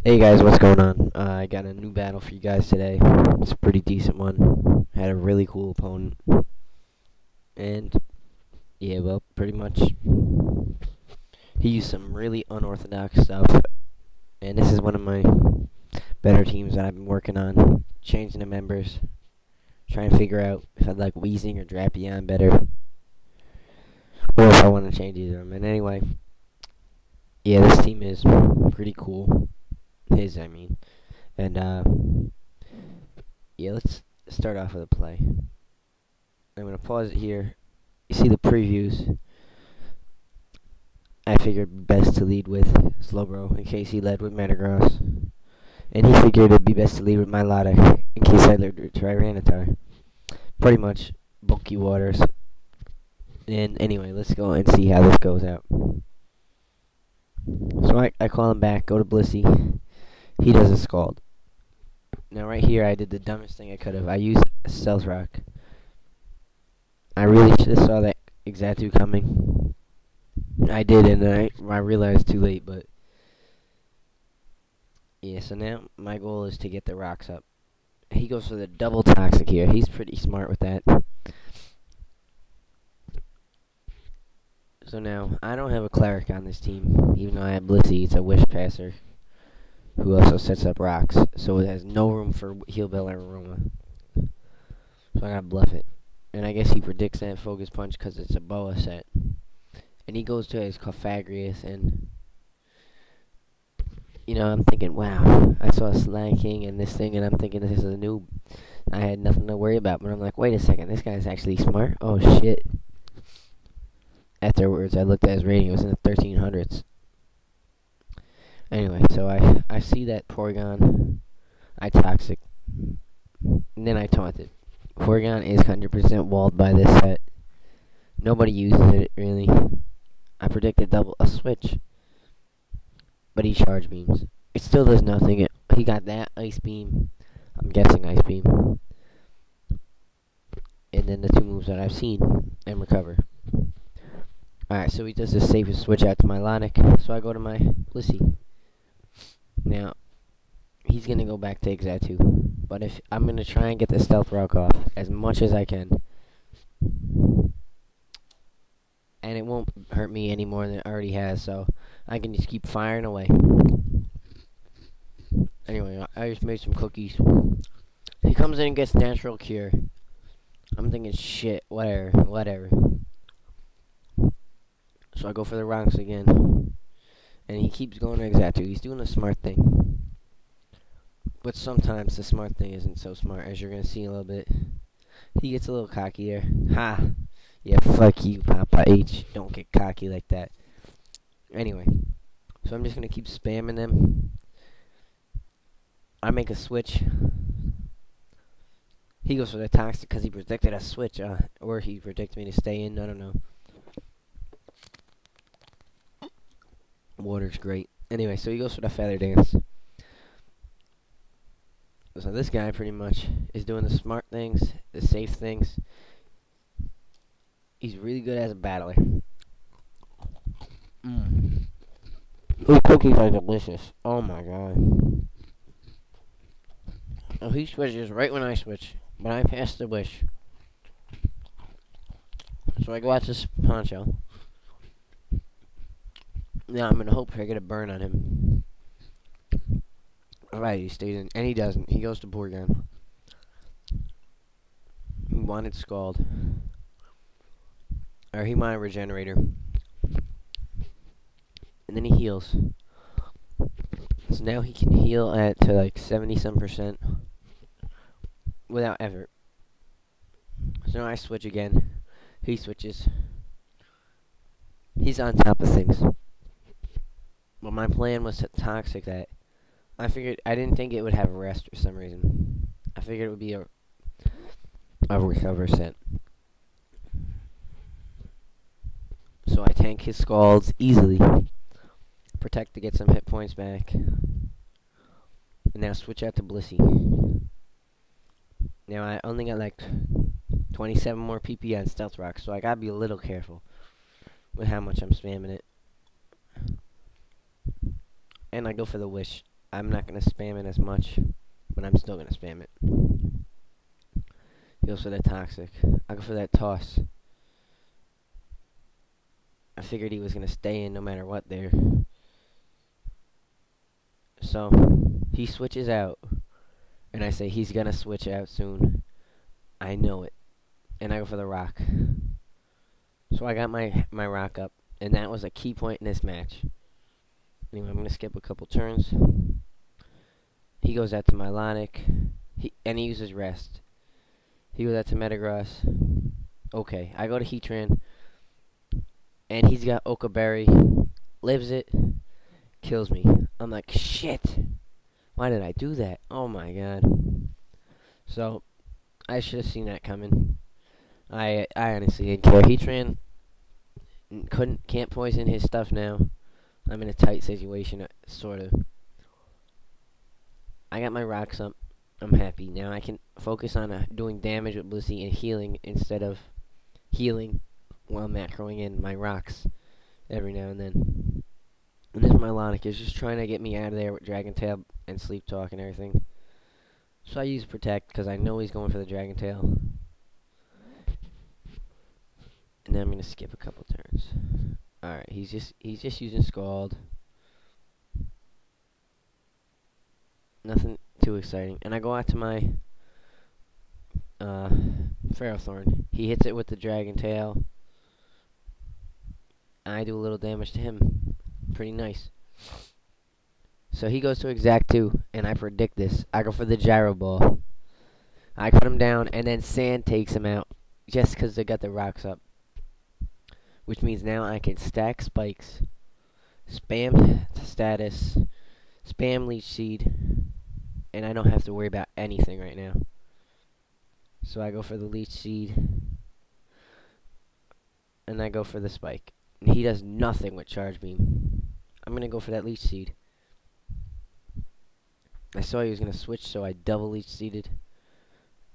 Hey guys, what's going on? I got a new battle for you guys today. It's a pretty decent one. Had a really cool opponent. And, yeah, well, pretty much, he used some really unorthodox stuff. And this is one of my better teams that I've been working on. Changing the members. Trying to figure out if I'd like Weezing or Drapion better. Or if I want to change either of them. And anyway, yeah, this team is pretty cool. His, I mean. And, yeah, let's start off with a play. I'm going to pause it here. You see the previews. I figured best to lead with Slowbro in case he led with Metagross. And he figured it'd be best to lead with Milotic in case I led with Tyranitar. Pretty much bulky waters. And anyway, let's go and see how this goes out. So I call him back, go to Blissey. He does a Scald. Now right here I did the dumbest thing I could have. I used a Stealth Rock. I really should have saw that Exatu coming. I did, and I realized too late, but yeah, so now my goal is to get the rocks up. He goes for the double toxic here. He's pretty smart with that. So now, I don't have a Cleric on this team, even though I have Blissey. It's a Wish Passer who also sets up rocks, so it has no room for Heal Bell or Aroma. So I gotta bluff it. And I guess he predicts that Focus Punch because it's a Boa set. And he goes to his Cofagrius, and you know, I'm thinking, wow, I saw Sly King and this thing, and I'm thinking this is a noob. I had nothing to worry about, but I'm like, wait a second, this guy's actually smart? Oh, shit. Afterwards, I looked at his rating, it was in the 1300s. Anyway, so I see that Porygon, I Toxic, and then I taunted. Porygon is 100% walled by this set. Nobody uses it, really. I predicted a switch. But he Charge Beams. It still does nothing. He got that Ice Beam. I'm guessing Ice Beam. And then the two moves that I've seen. And Recover. Alright, so he does the safest switch out to Milotic. So I go to my Blissey. Now, he's going to go back to Exatu. But if I'm going to try and get the Stealth Rock off as much as I can. And it won't hurt me any more than it already has, so I can just keep firing away. Anyway, I just made some cookies. He comes in and gets Natural Cure. I'm thinking, shit, whatever. So I go for the rocks again. And he keeps going to Exatu. He's doing a smart thing. But sometimes the smart thing isn't so smart, as you're going to see in a little bit. He gets a little cocky there. Ha! Yeah, fuck you, Papa H. Don't get cocky like that. Anyway, so I'm just going to keep spamming them. I make a switch. He goes for the Toxic because he predicted a switch. Or he predicted me to stay in. I don't know. Water's great. Anyway, so he goes for the Feather Dance. So this guy pretty much is doing the smart things, the safe things. He's really good as a battler. These cookies are delicious. Oh my god. Oh, he switches right when I switch, but I pass the wish. So I go out to Poncho. Now I'm gonna hope I get a burn on him. Alright, he stays in, and he doesn't. He goes to Porygon. He wanted Scald. Or he wanted Regenerator. And then he heals. So now he can heal at to like 70-some% without effort. So now I switch again. He switches. He's on top of things. But my plan was to Toxic that. I didn't think it would have Rest for some reason. I figured it would be a Recover set. So I tank his Scalds easily. Protect to get some hit points back. And now switch out to Blissey. Now I only got like 27 more PP on Stealth Rock, so I gotta be a little careful with how much I'm spamming it. And I go for the Wish. I'm not gonna spam it as much, but I'm still gonna spam it. He goes for that toxic. I go for that toss. I figured he was gonna stay in no matter what there. So he switches out, and I say he's gonna switch out soon. I know it, and I go for the rock. So I got my rock up, and that was a key point in this match. Anyway, I'm gonna skip a couple turns. He goes out to Melodic, and he uses rest. He goes out to Metagross. Okay, I go to Heatran, and he's got Okaberry, lives it, kills me. I'm like, shit, why did I do that? Oh my god. So I should have seen that coming. I honestly didn't care. Heatran can't poison his stuff now. I'm in a tight situation, sort of. I got my rocks up. I'm happy. Now I can focus on doing damage with Blissey and healing instead of healing while macroing in my rocks every now and then. And this Melodic is just trying to get me out of there with Dragon Tail and Sleep Talk and everything. So I use Protect because I know he's going for the Dragon Tail. And then I'm gonna skip a couple turns. Alright, he's just using Scald. Nothing too exciting. And I go out to my Ferrothorn. He hits it with the Dragon Tail. I do a little damage to him. Pretty nice. So he goes to Exact 2, and I predict this. I go for the Gyro Ball. I cut him down, and then Sand takes him out, just because they got the rocks up. Which means now I can stack spikes, spam status, spam Leech Seed, and I don't have to worry about anything right now. So I go for the Leech Seed, and I go for the spike. And he does nothing with Charge Beam. I'm going to go for that Leech Seed. I saw he was going to switch, so I double Leech Seeded.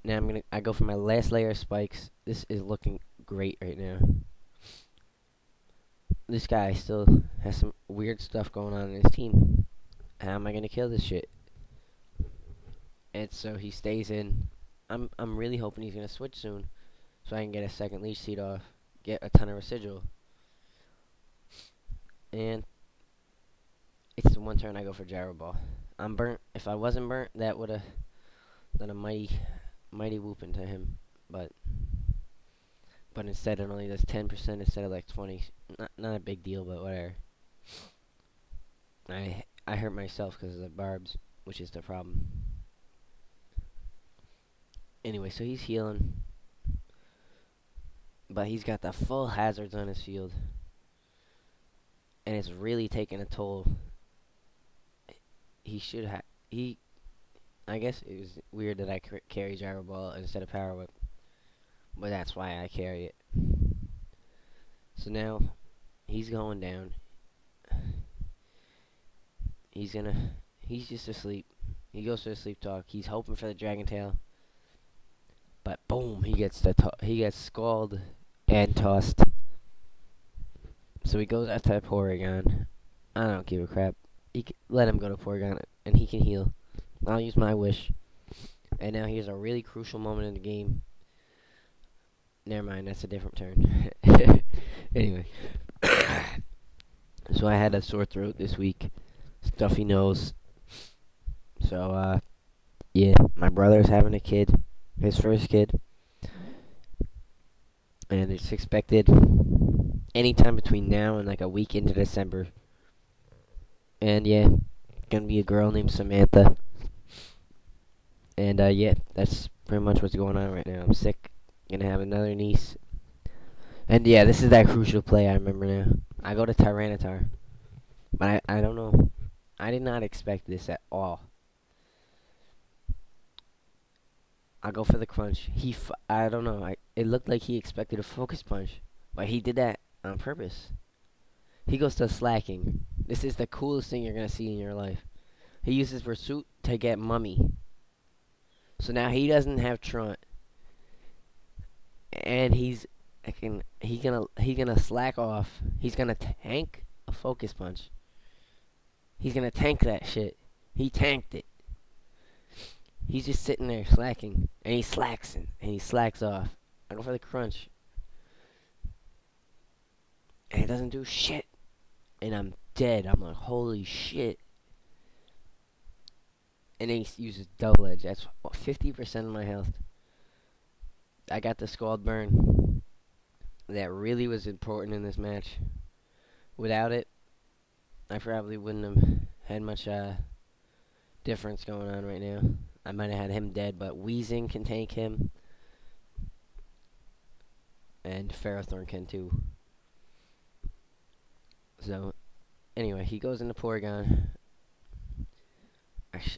Now I go for my last layer of spikes. This is looking great right now. This guy still has some weird stuff going on in his team. How am I going to kill this shit? And so he stays in. I'm really hoping he's going to switch soon, so I can get a second Leech Seed off, get a ton of residual. And it's the one turn I go for Gyro Ball. I'm burnt. If I wasn't burnt, that would have done a mighty whoop into him. But instead it only does 10% instead of like 20. Not a big deal, but whatever. I hurt myself because of the barbs, which is the problem. Anyway, so he's healing, but he's got the full hazards on his field, and it's really taking a toll. He should have. I guess it was weird that I carry Gyro Ball instead of Power Whip, but that's why I carry it. So now he's going down. He's just asleep. He goes for the Sleep Talk. He's hoping for the Dragon Tail, but boom, he gets scalded and tossed. So he goes after Porygon. I don't give a crap. Let him go to Porygon, and he can heal. I'll use my wish. And now here's a really crucial moment in the game. Never mind, that's a different turn. Anyway. So I had a sore throat this week. Stuffy nose. So, yeah, my brother's having a kid. His first kid. And it's expected anytime between now and like a week into December. And yeah, gonna be a girl named Samantha. And yeah, that's pretty much what's going on right now. I'm sick. Gonna have another niece. And yeah, this is that crucial play I remember now. I go to Tyranitar. But I don't know. I did not expect this at all. I go for the crunch. I don't know. It looked like he expected a focus punch. But he did that on purpose. He goes to slacking. This is the coolest thing you're going to see in your life. He uses Pursuit to get Mummy. So now he doesn't have Truant. And he's gonna slack off. He's gonna tank a focus punch. He's gonna tank that shit. He tanked it. He's just sitting there slacking, and he slacks and he slacks off. I go for the crunch, and it doesn't do shit. And I'm dead. I'm like, holy shit. And then he uses double edge. That's 50% of my health. I got the scald burn. That really was important in this match. Without it, I probably wouldn't have had much difference going on right now. I might have had him dead, but Wheezing can tank him. And Ferrothorn can too. So, anyway, he goes into Porygon.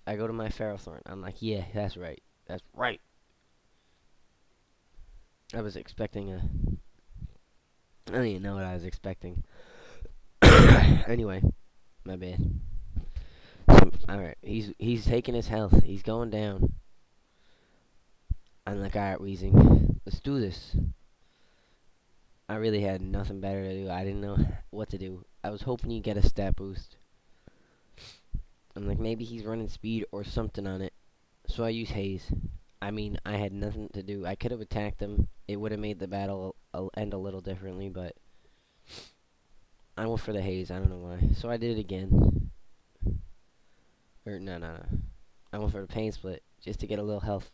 I go to my Ferrothorn. I'm like, yeah, that's right. That's right. I was expecting a... I don't even know what I was expecting. Anyway, my bad. So, alright, he's taking his health. He's going down. I'm like, alright, Weezing, let's do this. I really had nothing better to do. I didn't know what to do. I was hoping he'd get a stat boost. I'm like, maybe he's running speed or something on it. So I use Haze. I mean, I had nothing to do. I could have attacked him. It would have made the battle end a little differently, but I went for the Haze. I don't know why. So I did it again. Or, no. I went for the Pain Split just to get a little health.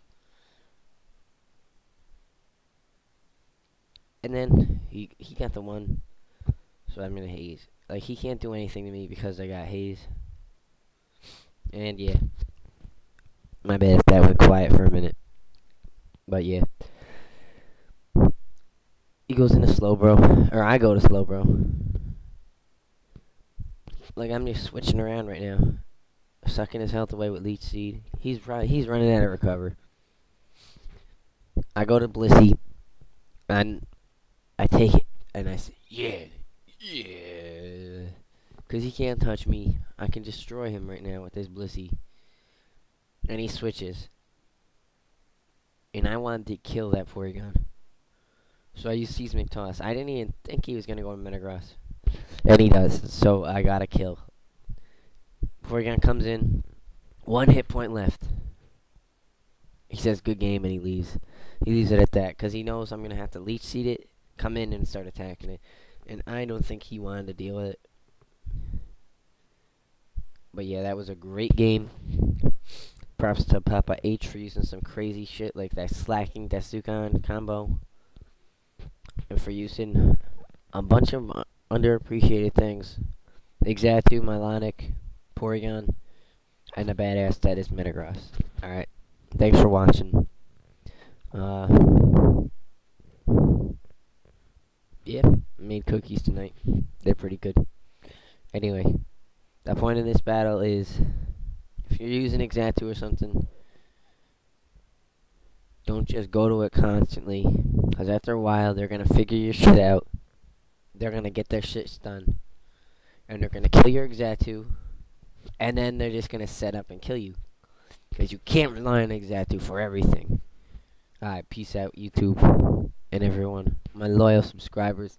And then he got the one. So I'm gonna Haze. Like, he can't do anything to me because I got Haze. And yeah. My bad if that went quiet for a minute. But yeah. He goes into Slowbro. Or I go to Slowbro. Like, I'm just switching around right now. Sucking his health away with Leech Seed. He's running out of Recover. I go to Blissey. And I take it. And I say, yeah. Because he can't touch me. I can destroy him right now with this Blissey. And he switches. And I wanted to kill that Porygon. So I use Seismic Toss. I didn't even think he was going to go to Metagross. And he does. So I got a kill. Porygon comes in. 1 hit point left. He says good game and he leaves. He leaves it at that. Because he knows I'm going to have to Leech Seed it. Come in and start attacking it. And I don't think he wanted to deal with it. But yeah, that was a great game. Props to Papa H for using some crazy shit like that slacking Desukan combo. And for using a bunch of underappreciated things. Exatu, Milonic, Porygon, and a badass that is Metagross. Alright, thanks for watching. Yeah, made cookies tonight. They're pretty good. Anyway, the point of this battle is, if you're using Exatu or something, don't just go to it constantly, because after a while, they're going to figure your shit out. They're going to get their shit done. And they're going to kill your Exatu, and then they're just going to set up and kill you. Because you can't rely on Exatu for everything. Alright, peace out, YouTube, and everyone. My loyal subscribers.